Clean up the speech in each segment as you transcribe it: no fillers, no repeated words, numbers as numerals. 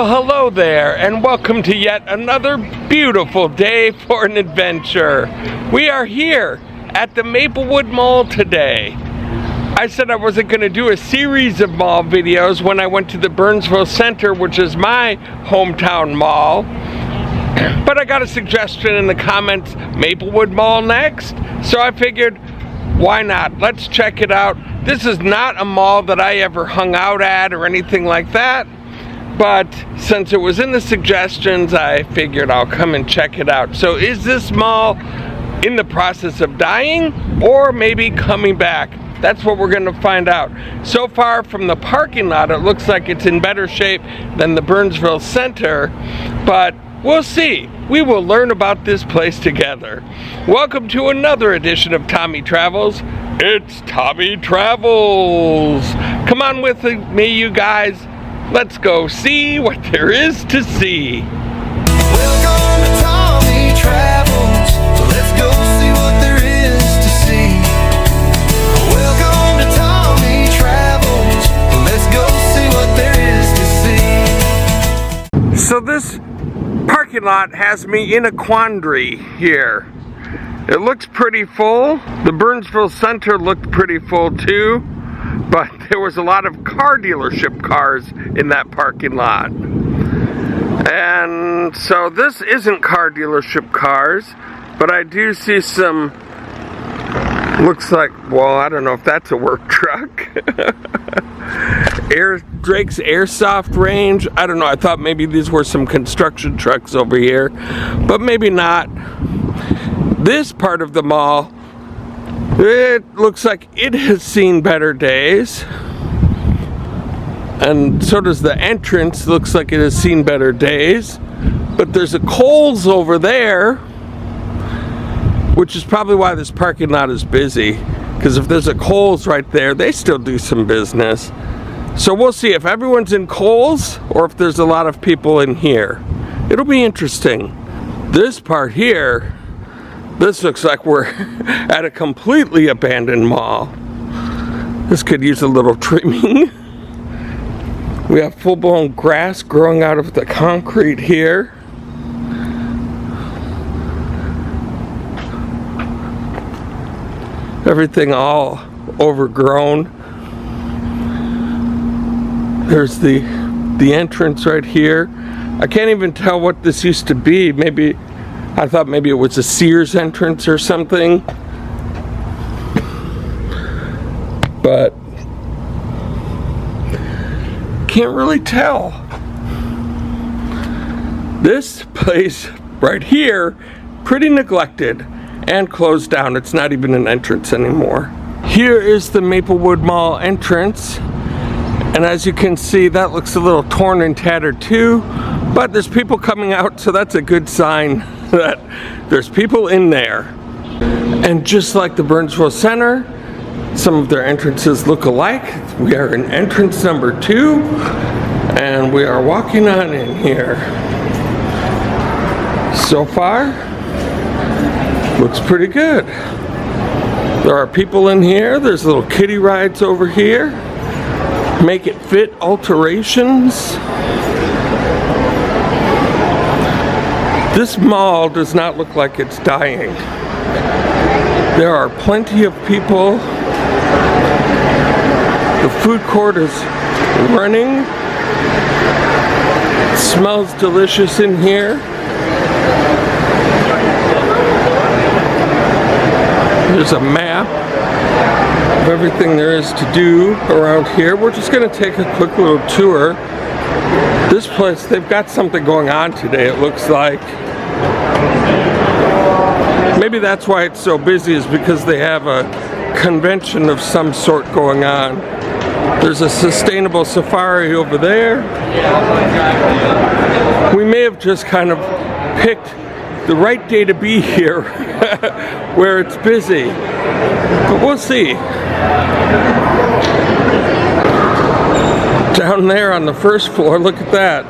Well, hello there, and welcome to yet another beautiful day for an adventure. We are here at the Maplewood Mall today. I said I wasn't going to do a series of mall videos when I went to the Burnsville Center, which is my hometown mall. But I got a suggestion in the comments, Maplewood Mall next. So I figured, why not? Let's check it out. This is not a mall that I ever hung out at or anything like that. But since it was in the suggestions, I figured I'll come and check it out. So is this mall in the process of dying or maybe coming back? That's what we're going to find out. So far from the parking lot, it looks like it's in better shape than the Burnsville Center, but we'll see. We will learn about this place together. Welcome to another edition of Tommy Travels. It's Tommy Travels. Come on with me, you guys. Let's go see what there is to see. Welcome to Tommy Travels. Let's go see what there is to see. Welcome to Tommy Travels. Let's go see what there is to see. So this parking lot has me in a quandary here. It looks pretty full. The Burnsville Center looked pretty full too. But there was a lot of car dealership cars in that parking lot. And so this isn't car dealership cars, but I do see some, looks like, well, I don't know if that's a work truck. Drake's Airsoft Range. I don't know, I thought maybe these were some construction trucks over here, but maybe not. This part of the mall, it looks like it has seen better days, and so does the entrance. Looks like it has seen better days, but there's a Kohl's over there, which is probably why this parking lot is busy, because if there's a Kohl's right there, they still do some business. So we'll see if everyone's in Kohl's or if there's a lot of people in here. It'll be interesting. This part here, this looks like we're at a completely abandoned mall. This could use a little trimming. We have full-blown grass growing out of the concrete here. Everything all overgrown. There's the entrance right here. I can't even tell what this used to be. Maybe I thought maybe it was a Sears entrance or something, but can't really tell. This place right here, pretty neglected and closed down. It's not even an entrance anymore. Here is the Maplewood Mall entrance, and as you can see, that looks a little torn and tattered too, but there's people coming out, so that's a good sign that there's people in there. And just like the Burnsville Center, some of their entrances look alike. We are in entrance number 2, and we are walking on in here. So far, looks pretty good. There are people in here. There's little kiddie rides over here. Make it fit alterations. This mall does not look like it's dying. There are plenty of people. The food court is running. It smells delicious in here. There's a map of everything there is to do around here. We're just going to take a quick little tour. This place, they've got something going on today, it looks like. Maybe that's why it's so busy, is because they have a convention of some sort going on. There's a sustainable safari over there. We may have just kind of picked the right day to be here where it's busy, but we'll see. Down there on the first floor, look at that.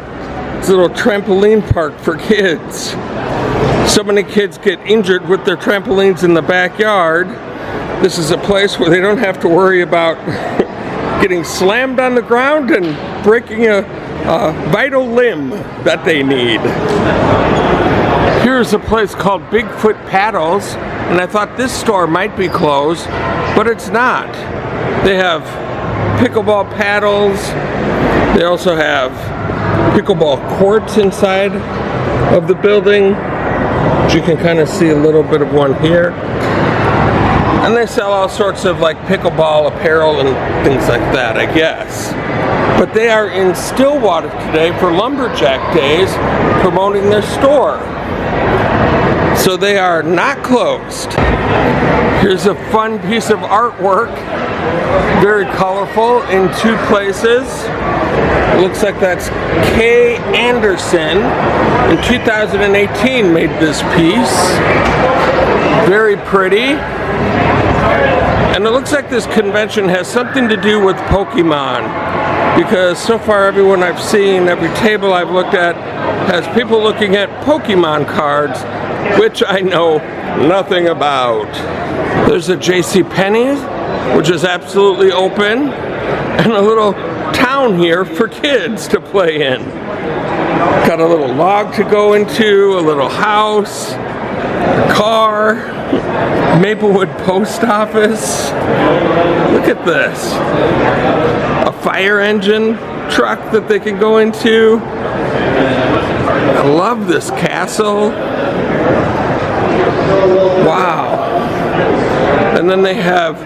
It's a little trampoline park for kids. So many kids get injured with their trampolines in the backyard. This is a place where they don't have to worry about getting slammed on the ground and breaking a vital limb that they need. Here's a place called Bigfoot Paddles, and I thought this store might be closed, but it's not. They have pickleball paddles. They also have pickleball courts inside of the building. You can kind of see a little bit of one here. And they sell all sorts of like pickleball apparel and things like that, I guess. But they are in Stillwater today for Lumberjack Days, promoting their store. So they are not closed. Here's a fun piece of artwork, very colorful in two places. It looks like that's Kay Anderson in 2018 made this piece. Very pretty. And it looks like this convention has something to do with Pokemon, because so far everyone I've seen, every table I've looked at, has people looking at Pokemon cards, which I know nothing about. There's a JCPenney, which is absolutely open, and a little town here for kids to play in. Got a little log to go into, a little house, a car, Maplewood Post Office. Look at this. A fire engine truck that they can go into. I love this castle. Wow. And then they have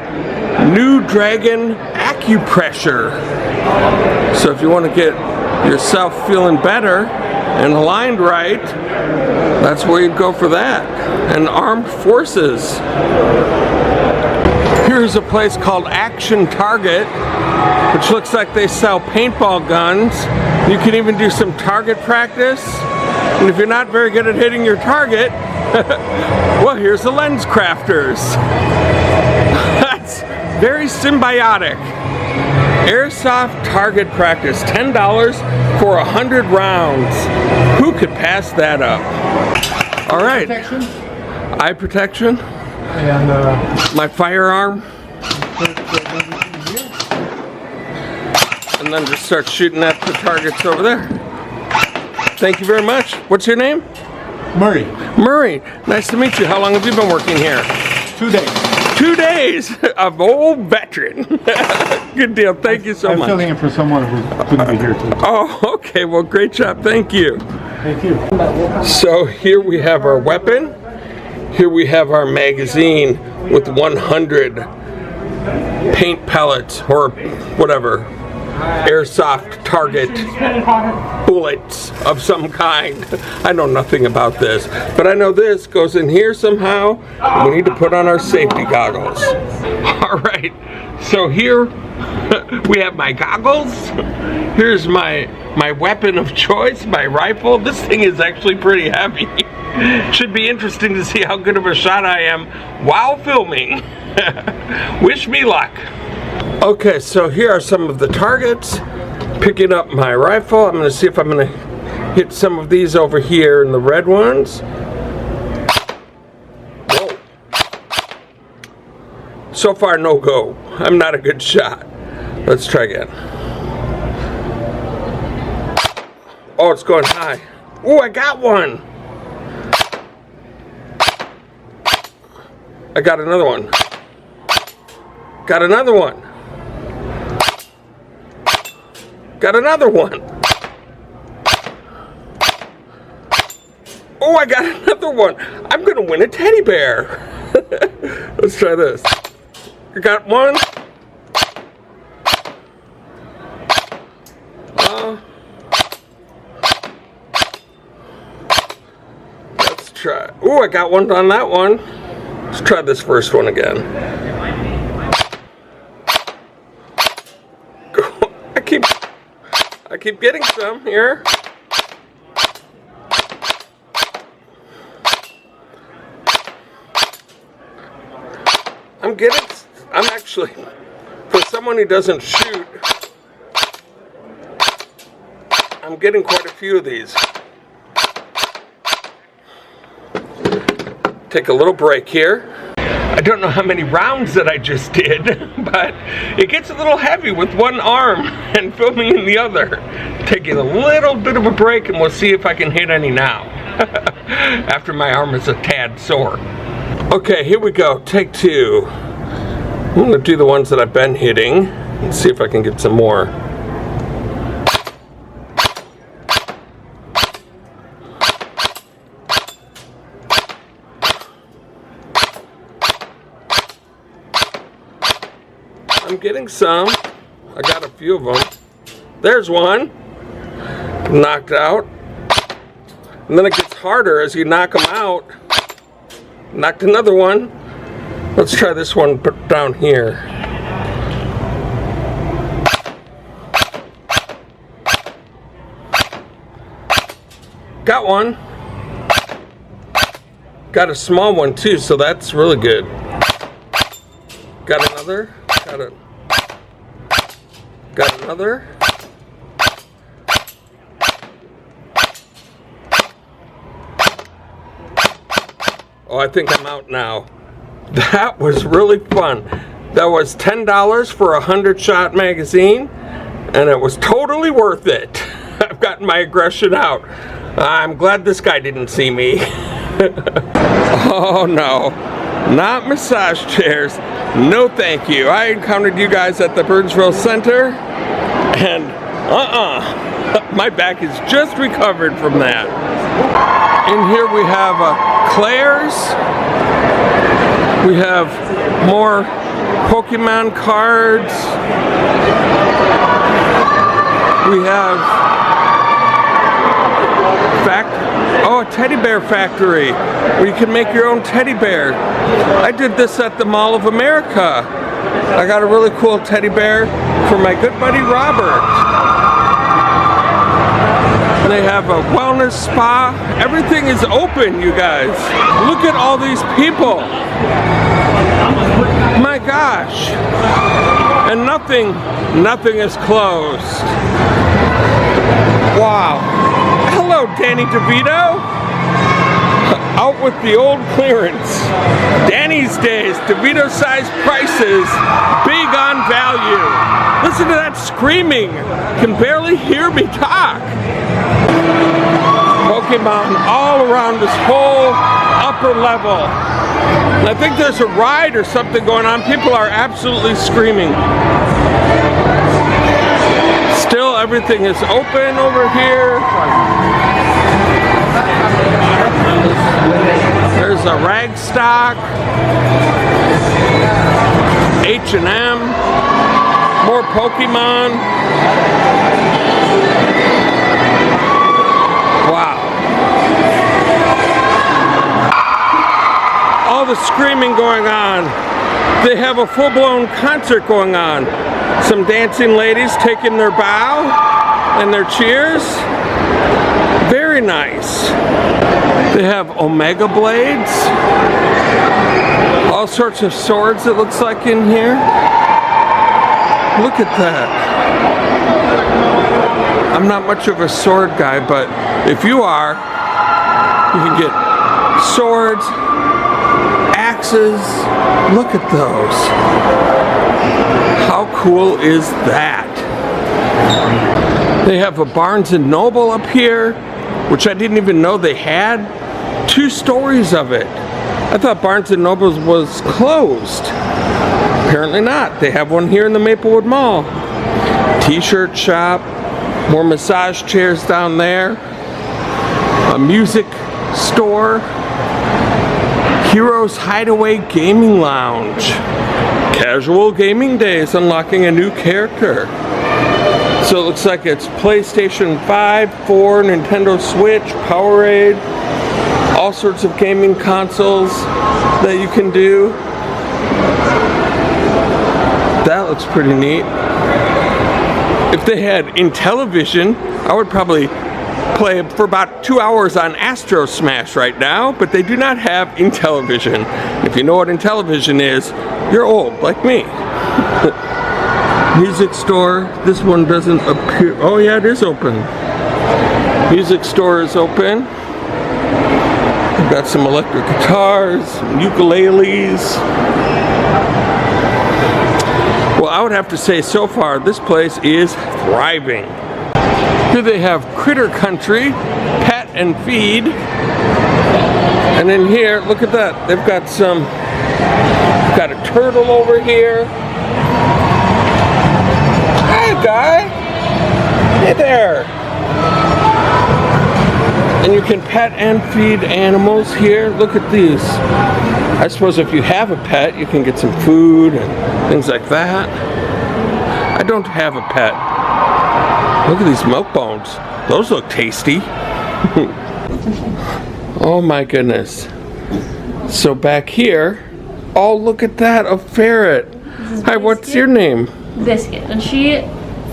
New Dragon Acupressure. So if you want to get yourself feeling better and aligned right, that's where you'd go for that. And Armed Forces. Here's a place called Action Target, which looks like they sell paintball guns. You can even do some target practice. And if you're not very good at hitting your target, well, here's the Lens Crafters. That's very symbiotic. Airsoft target practice, $10 for 100 rounds. Who could pass that up? All right. Protection. Eye protection. And my firearm. And then just start shooting at the targets over there. Thank you very much. What's your name? Murray. Murray. Nice to meet you. How long have you been working here? 2 days. 2 days of old veteran. Good deal. Thank you so much. I'm filling in for someone who couldn't be here too. Oh, okay. Well, great job. Thank you. Thank you. So here we have our weapon. Here we have our magazine with 100 paint pellets or whatever, airsoft target bullets of some kind. I know nothing about this, but I know this goes in here somehow. We need to put on our safety goggles. All right, so here we have my goggles. Here's my weapon of choice, my rifle. This thing is actually pretty heavy. Should be interesting to see how good of a shot I am while filming. Wish me luck. Okay, so here are some of the targets. Picking up my rifle. I'm going to see if I'm going to hit some of these over here in the red ones. Whoa. So far, no go. I'm not a good shot. Let's try again. Oh, it's going high. Oh, I got one. I got another one. Got another one. Got another one. Oh, I got another one. I'm gonna win a teddy bear. Let's try this. I got one. Let's try. Oh, I got one on that one. Let's try this first one again. I keep getting some here. I'm actually, for someone who doesn't shoot, I'm getting quite a few of these. Take a little break here. I don't know how many rounds that I just did, but it gets a little heavy with one arm and filming in the other. Taking a little bit of a break and we'll see if I can hit any now. After my arm is a tad sore. Okay, here we go, take 2. I'm gonna do the ones that I've been hitting and see if I can get some more. I'm getting some. I got a few of them. There's one. Knocked out. And then it gets harder as you knock them out. Knocked another one. Let's try this one down here. Got one. Got a small one too, so that's really good. Got another. Got another. Oh, I think I'm out now. That was really fun. That was $10 for a 100-shot magazine, and it was totally worth it. I've gotten my aggression out. I'm glad this guy didn't see me. Oh no, not massage chairs. No thank you. I encountered you guys at the Burnsville Center, and my back is just recovered from that. In here we have Claire's. We have more Pokemon cards. We have a teddy bear factory where you can make your own teddy bear. I did this at the Mall of America. I got a really cool teddy bear for my good buddy Robert. They have a wellness spa. Everything is open, you guys. Look at all these people. My gosh. And nothing is closed. Wow. Hello, Danny DeVito. Out with the old clearance. Danny's days, DeVito size prices, big on value. Listen to that screaming. Can barely hear me talk. Pokemon all around this whole upper level. And I think there's a ride or something going on. People are absolutely screaming. Still, everything is open over here. There's a rag stock, H&M, more Pokemon. Wow. All the screaming going on. They have a full-blown concert going on. Some dancing ladies taking their bow and their cheers. Very nice. They have Omega blades. All sorts of swords, it looks like, in here. Look at that. I'm not much of a sword guy, but if you are, you can get swords, axes. Look at those. How cool is that? They have a Barnes & Noble up here, which I didn't even know they had. 2 stories of it. I thought Barnes & Noble was closed. Apparently not. They have one here in the Maplewood Mall. T-shirt shop. More massage chairs down there. A music store. Heroes Hideaway Gaming Lounge. Casual gaming days, unlocking a new character. So it looks like it's PlayStation 5, 4, Nintendo Switch, Powerade, all sorts of gaming consoles that you can do. That looks pretty neat. If they had Intellivision, I would probably play for about 2 hours on Astro Smash right now, but they do not have Intellivision. If you know what Intellivision is, you're old, like me. Music store, this one doesn't appear. Oh yeah, it is open. Music store is open. Got some electric guitars, some ukuleles. Well, I would have to say so far this place is thriving. Here they have Critter Country, Pet and Feed. And in here, look at that. They've got got a turtle over here. Hi, guy. Hey there. And you can pet and feed animals here. Look at these. I suppose if you have a pet, you can get some food and things like that. I don't have a pet. Look at these milk bones. Those look tasty. Oh my goodness. So back here, oh look at that, a ferret. Hi, what's your name? Biscuit. And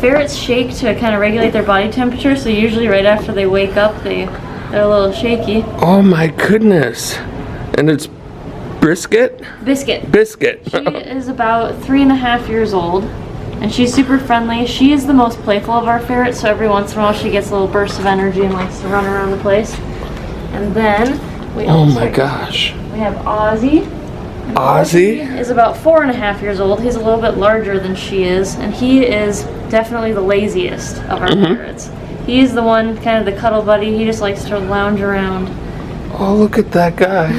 ferrets shake to kind of regulate their body temperature, so usually right after they wake up, they're a little shaky. Oh my goodness. And it's Biscuit? Biscuit. She is about 3.5 years old, and she's super friendly. She is the most playful of our ferrets, so every once in a while she gets a little burst of energy and likes to run around the place. And then we oh my gosh. We have Ozzy. Ozzy is about 4.5 years old. He's a little bit larger than she is, and he is definitely the laziest of our ferrets. He's the one, kind of the cuddle buddy. He just likes to lounge around. Oh, look at that guy.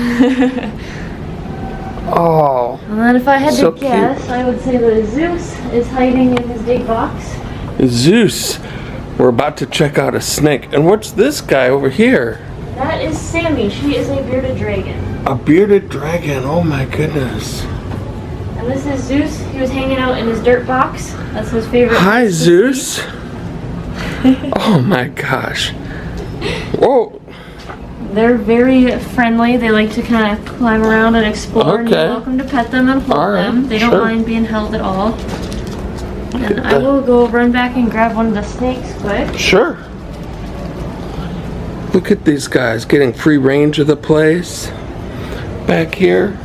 Oh. And then if I had so to guess, cute. I would say that Zeus is hiding in his big box. Zeus. We're about to check out a snake. And what's this guy over here? That is Sammy. She is a bearded dragon. A bearded dragon. Oh my goodness. And this is Zeus. He was hanging out in his dirt box. That's his favorite. Hi, Zeus. Oh my gosh. Whoa. They're very friendly. They like to kind of climb around and explore. And you're welcome to pet them and hold them. They don't mind being held at all. And I will go run back and grab one of the snakes quick. Sure. Look at these guys getting free range of the place. Back here.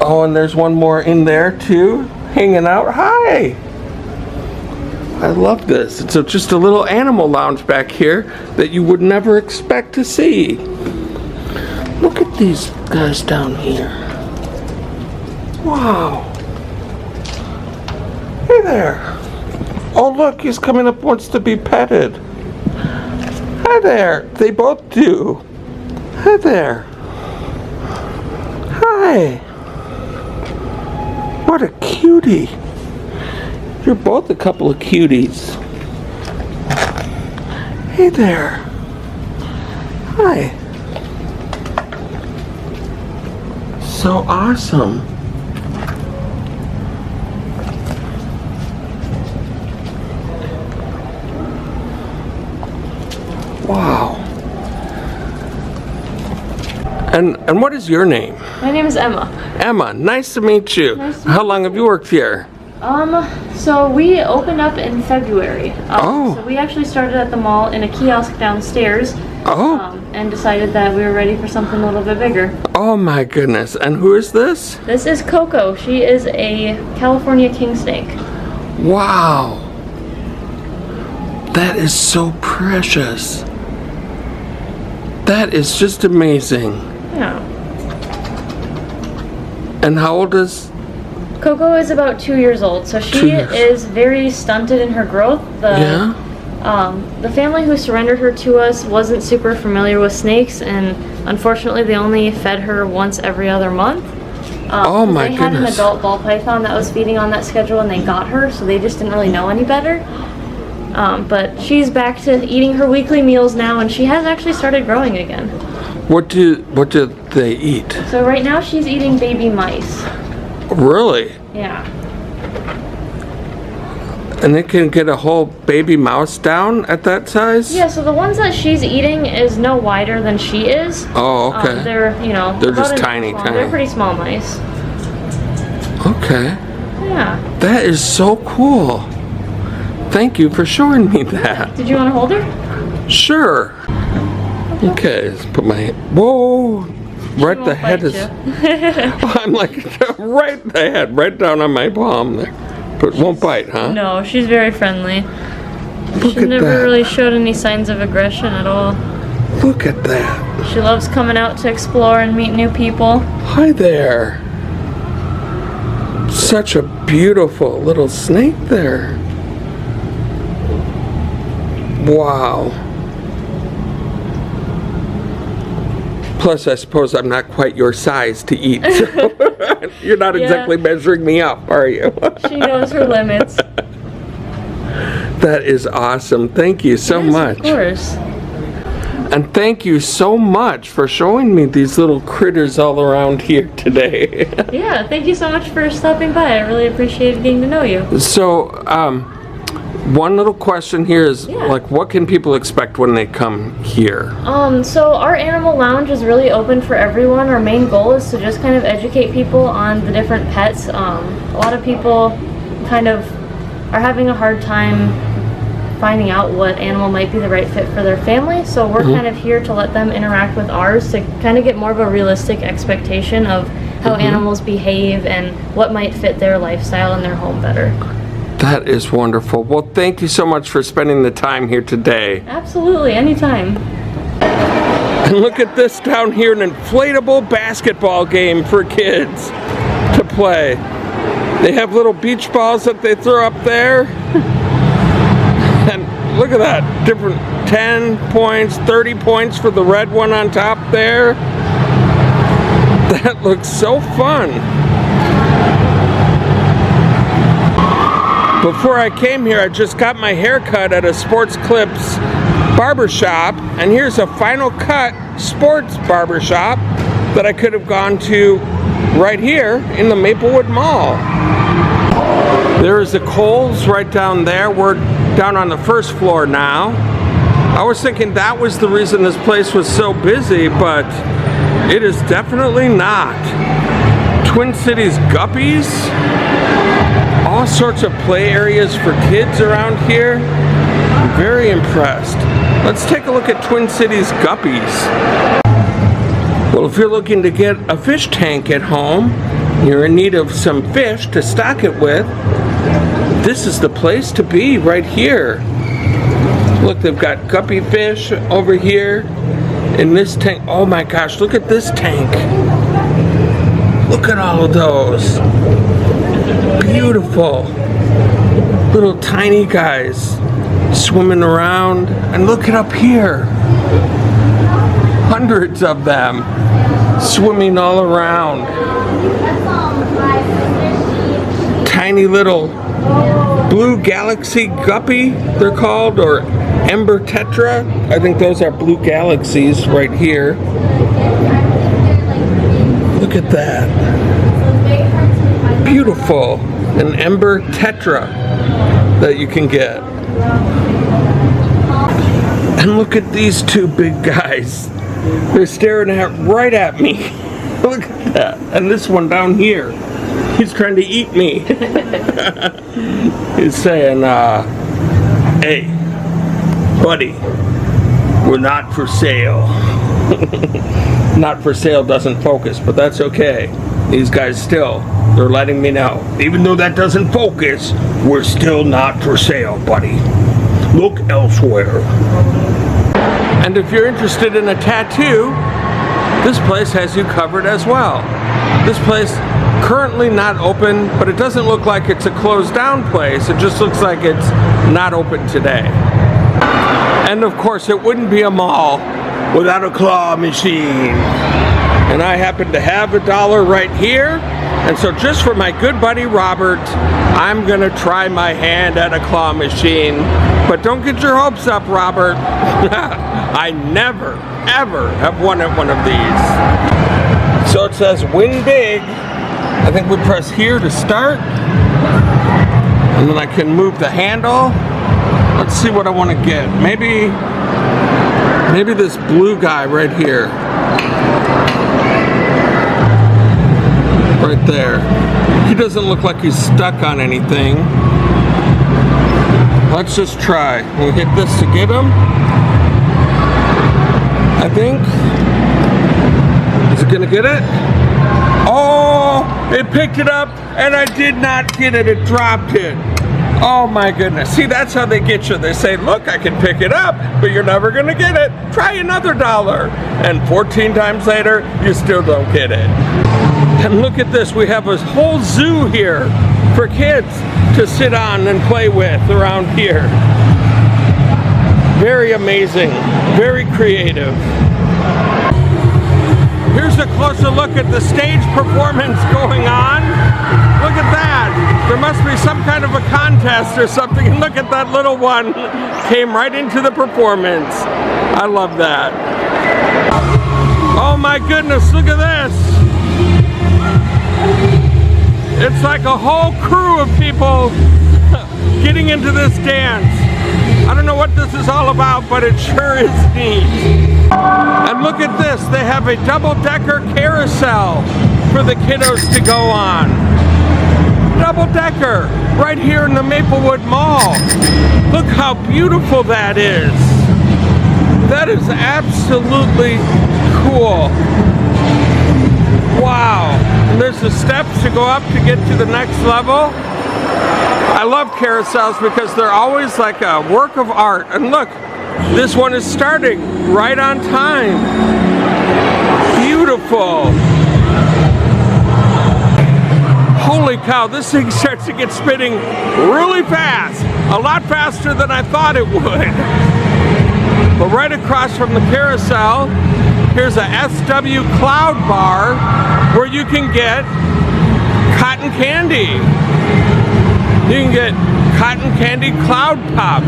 Oh, and there's one more in there too, hanging out. Hi! I love this. It's just a little animal lounge back here that you would never expect to see. Look at these guys down here. Wow. Hey there. Oh look, he's coming up, wants to be petted. Hi there. They both do. Hi there. Hi. What a cutie. You're both a couple of cuties. Hey there. Hi. So awesome. Wow. And what is your name? My name is Emma. Emma, nice to meet you. Nice to How meet long have you worked here? So we opened up in February. So we actually started at the mall in a kiosk downstairs. And decided that we were ready for something a little bit bigger. Oh my goodness. And who is this? This is Coco. She is a California king snake. Wow. That is so precious. That is just amazing. Yeah. And how old is Coco is about 2 years old, so she is very stunted in her growth. The family who surrendered her to us wasn't super familiar with snakes, and unfortunately they only fed her once every other month. Oh my They had an goodness. adult ball python that was feeding on that schedule, and they got her, so they just didn't really know any better. But she's back to eating her weekly meals now, and she has actually started growing again. What do they eat? So right now she's eating baby mice. Really? Yeah. And it can get a whole baby mouse down at that size? Yeah, so the ones that she's eating is no wider than she is. Oh, okay. They're They're just tiny. They're pretty small mice. Okay. Yeah. That is so cool. Thank you for showing me that. Did you want to hold her? Sure. Okay, let's put my whoa. Right the head is. I'm like right the head, right down on my palm there. But won't bite, huh? No, she's very friendly. Look She at never that. really showed any signs of aggression at all. Look at that. She loves coming out to explore and meet new people. Hi there. Such a beautiful little snake there. Wow. Plus, I suppose I'm not quite your size to eat, so you're not Yeah. exactly measuring me up, are you? She knows her limits. That is awesome. Thank you so Yes, much. Of course. And thank you so much for showing me these little critters all around here today. Yeah, thank you so much for stopping by. I really appreciated getting to know you. So, one little question here is, Yeah. like, what can people expect when they come here? So our animal lounge is really open for everyone. Our main goal is to just kind of educate people on the different pets. A lot of people kind of are having a hard time finding out what animal might be the right fit for their family. So we're kind of here to let them interact with ours to kind of get more of a realistic expectation of how animals behave and what might fit their lifestyle and their home better. That is wonderful. Well, thank you so much for spending the time here today. Absolutely, anytime. And look at this down here, an inflatable basketball game for kids to play. They have little beach balls that they throw up there. And look at that, different 10 points, 30 points for the red one on top there. That looks so fun. Before I came here, I just got my hair cut at a Sports Clips barbershop, and here's a Final Cut sports barbershop that I could have gone to right here in the Maplewood Mall. There is the Kohl's right down there. We're down on the first floor now. I was thinking that was the reason this place was so busy, but it is definitely not. Twin Cities Guppies. All sorts of play areas for kids around here. I'm very impressed. Let's take a look at Twin Cities Guppies. Well, if you're looking to get a fish tank at home, you're in need of some fish to stock it with, this is the place to be right here. Look, they've got guppy fish over here in this tank. Oh my gosh, look at this tank. Look at all of those. Beautiful little tiny guys swimming around, and look it up here, hundreds of them swimming all around. Tiny little blue galaxy guppy they're called, or ember tetra. I think those are blue galaxies right here. Look at that. Beautiful. An ember tetra that you can get. And look at these two big guys. They're staring right at me. Look at that. And this one down here, he's trying to eat me. He's saying, hey, buddy, we're not for sale. Not for sale doesn't focus, but that's okay. These guys still, they're letting me know. Even though that doesn't focus, we're still not for sale, buddy. Look elsewhere. And if you're interested in a tattoo, this place has you covered as well. This place currently not open, but it doesn't look like it's a closed down place. It just looks like it's not open today. And of course, it wouldn't be a mall without a claw machine. And I happen to have $1 right here. And so just for my good buddy Robert, I'm gonna try my hand at a claw machine. But don't get your hopes up, Robert. I never, ever have won at one of these. So it says win big. I think we press here to start. And then I can move the handle. Let's see what I want to get. Maybe this blue guy right here. Right there. He doesn't look like he's stuck on anything. Let's just try. We'll hit this to get him. I think. Is it gonna get it? Oh, it picked it up and I did not get it. It dropped it. Oh my goodness. See, that's how they get you. They say, look, I can pick it up, but you're never gonna get it. Try another $1. And 14 times later, you still don't get it. And look at this, we have a whole zoo here for kids to sit on and play with around here. Very amazing, very creative. Here's a closer look at the stage performance going on. Look at that. There must be some kind of a contest or something. And look at that little one. Came right into the performance. I love that. Oh my goodness, look at this. It's like a whole crew of people getting into this dance. I don't know what this is all about, but it sure is neat. And look at this, they have a double-decker carousel for the kiddos to go on. Double-decker, right here in the Maplewood Mall. Look how beautiful that is. That is absolutely cool. Wow. And there's the steps to go up to get to the next level. I love carousels because they're always like a work of art. And look, this one is starting right on time. Beautiful. Holy cow, this thing starts to get spinning really fast. A lot faster than I thought it would. But right across from the carousel, here's a SW Cloud Bar where you can get cotton candy. You can get cotton candy cloud pop,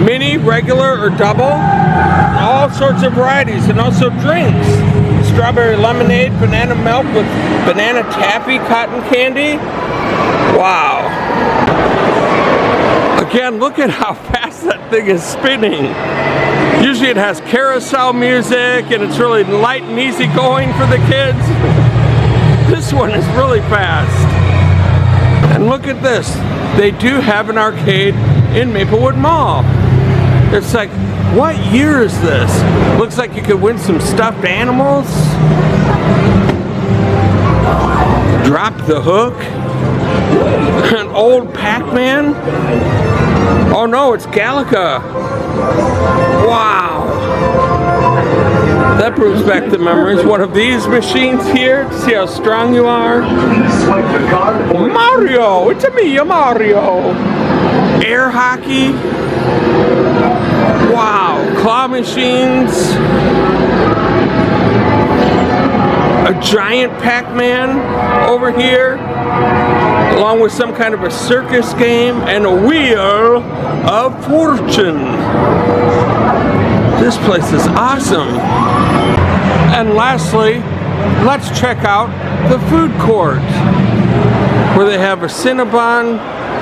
mini, regular, or double, all sorts of varieties, and also drinks. Strawberry lemonade, banana milk with banana taffy cotton candy. Wow. Again, look at how fast that thing is spinning. Usually it has carousel music and it's really light and easy going for the kids. This one is really fast. And look at this. They do have an arcade in Maplewood Mall. It's like, what year is this? Looks like you could win some stuffed animals. Drop the hook. An old Pac-Man. Oh no, it's Galaga. Wow. That brings back the memories. One of these machines here to see how strong you are. Mario! It's a me, Mario! Air hockey. Wow. Claw machines. A giant Pac-Man over here, along with some kind of a circus game and a wheel of fortune. This place is awesome. And lastly, let's check out the food court, where they have a Cinnabon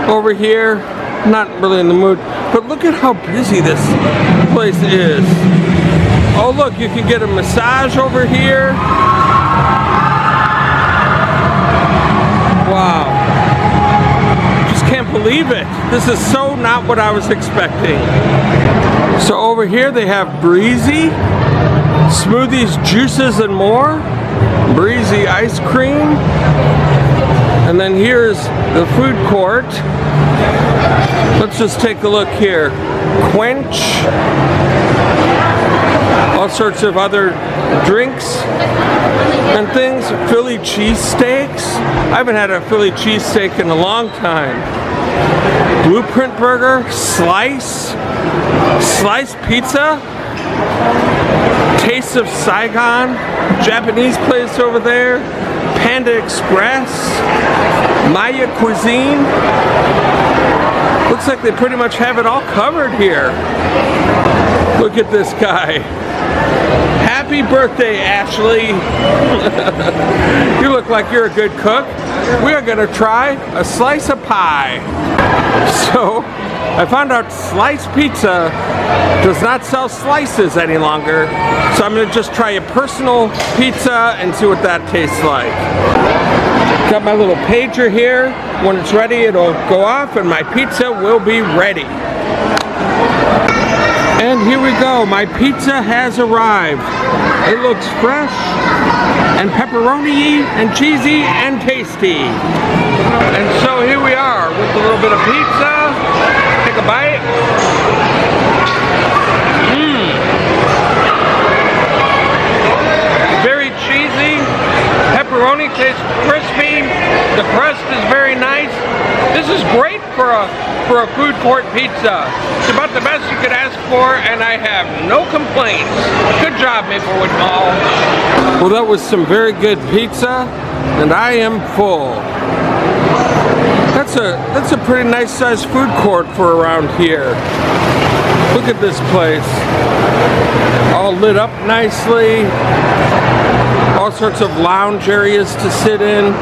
over here. Not really in the mood, but look at how busy this place is. Oh look, you can get a massage over here. Wow. Just can't believe it. This is so not what I was expecting. So over here they have Breezy, smoothies, juices, and more. Breezy ice cream. And then here's the food court. Let's just take a look here. Quench. All sorts of other drinks and things. Philly cheesesteaks. I haven't had a Philly cheesesteak in a long time. Blueprint burger. Sliced pizza. Taste of Saigon. Japanese place over there. Panda Express. Maya Cuisine. Looks like they pretty much have it all covered here. Look at this guy. Happy birthday, Ashley. You look like you're a good cook. We are going to try a slice of pie. So, I found out Slice Pizza does not sell slices any longer. So I'm going to just try a personal pizza and see what that tastes like. Got my little pager here. When it's ready, it'll go off and my pizza will be ready. And here we go. My pizza has arrived. It looks fresh and pepperoni-y and cheesy and tasty. And so here we are with a little bit of pizza take a bite. Very cheesy. Pepperoni tastes crispy. The crust is very nice. This is great for a food court pizza. It's about the best you could ask for, and I have no complaints. Good job, Maplewood Mall. Well, that was some very good pizza, and I am full. That's a pretty nice sized food court for around here. Look at this place. All lit up nicely. All sorts of lounge areas to sit in.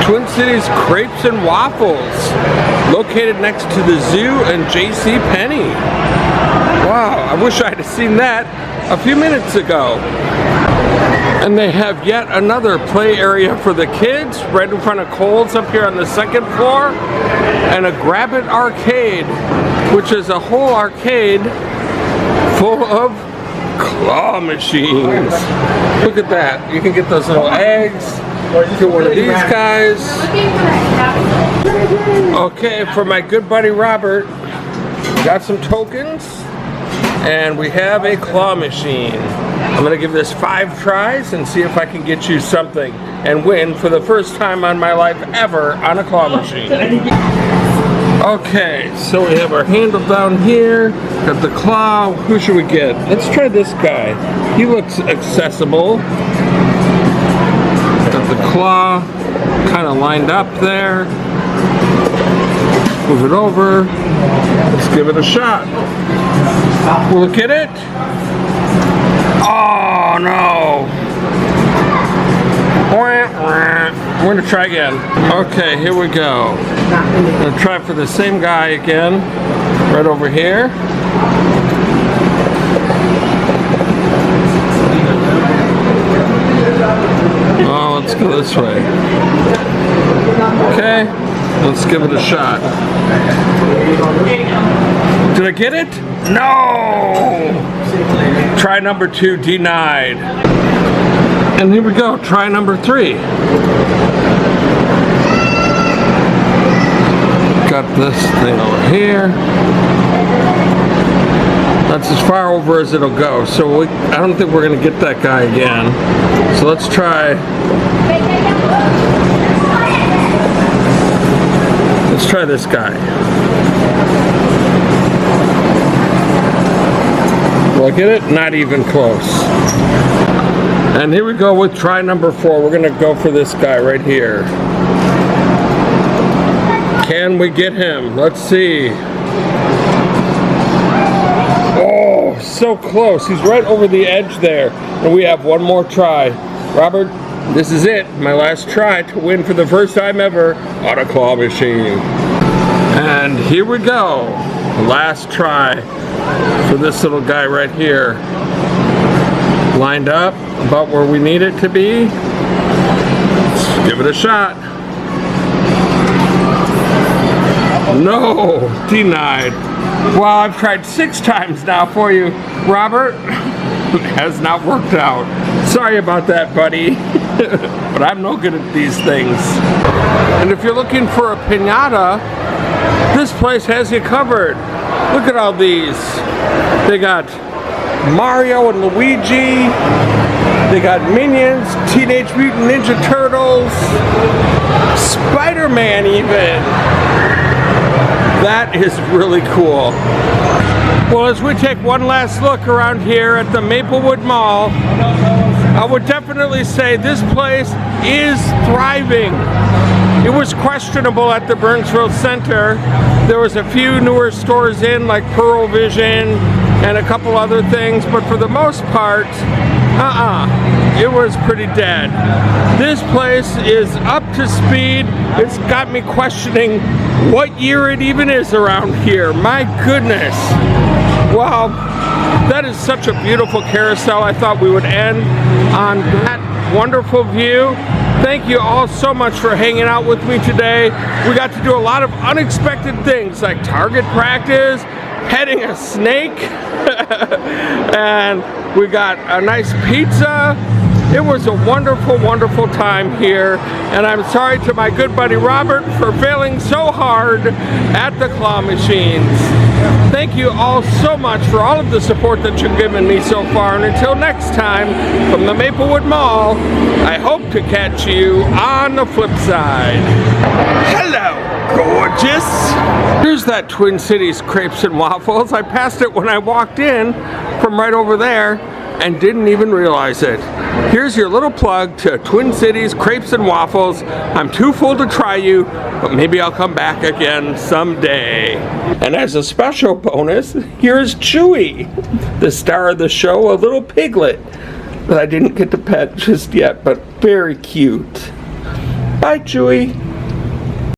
Twin Cities Crepes and Waffles, located next to the zoo and J.C. Penney. Wow, I wish I'd have seen that a few minutes ago. And they have yet another play area for the kids right in front of Kohl's up here on the second floor, and a Grab It arcade, which is a whole arcade full of claw machines. Look at that. You can get those little eggs. Get one of these guys. Okay, for my good buddy Robert, got some tokens, and we have a claw machine. I'm gonna give this 5 tries and see if I can get you something and win for the first time on my life ever on a claw machine. Okay, so we have our handle down here, got the claw. Who should we get? Let's try this guy. He looks accessible. Got the claw kind of lined up there. Move it over. Let's give it a shot. Look at it. Oh no. We're gonna try again. Okay, here we go. I'm gonna try for the same guy again. Right over here. Oh, let's go this way. Okay, let's give it a shot. Did I get it? No! Try number 2 denied. And here we go, try number 3. Got this thing over here. That's as far over as it'll go, so I don't think we're gonna get that guy again. So let's try. Let's try this guy. Will I get it? Not even close. And here we go with try number 4. We're gonna go for this guy right here. Can we get him? Let's see. Oh, so close. He's right over the edge there. And we have one more try. Robert, this is it. My last try to win for the first time ever on a claw machine. And here we go. Last try for this little guy right here. Lined up about where we need it to be. Let's give it a shot. No, denied. Well, I've tried 6 times now for you, Robert. It has not worked out. Sorry about that, buddy. But I'm no good at these things. And if you're looking for a piñata, this place has you covered. Look at all these. They got Mario and Luigi. They got Minions, Teenage Mutant Ninja Turtles, Spider-Man even. That is really cool. Well, as we take one last look around here at the Maplewood Mall, I would definitely say this place is thriving. It was questionable at the Burnsville Center. There was a few newer stores in, like Pearl Vision and a couple other things, but for the most part, it was pretty dead. This place is up to speed. It's got me questioning what year it even is around here. My goodness. Wow, that is such a beautiful carousel. I thought we would end on that wonderful view. Thank you all so much for hanging out with me today. We got to do a lot of unexpected things like target practice, petting a snake, and we got a nice pizza, It was a wonderful, wonderful time here, and I'm sorry to my good buddy Robert for failing so hard at the claw machines. Thank you all so much for all of the support that you've given me so far, and until next time, from the Maplewood Mall, I hope to catch you on the flip side. Hello, gorgeous! Here's that Twin Cities Crepes and Waffles. I passed it when I walked in from right over there and didn't even realize it. Here's your little plug to Twin Cities Crepes and Waffles. I'm too full to try you, but maybe I'll come back again someday. And as a special bonus, here's Chewy, the star of the show, a little piglet that I didn't get to pet just yet, but very cute. Bye, Chewy.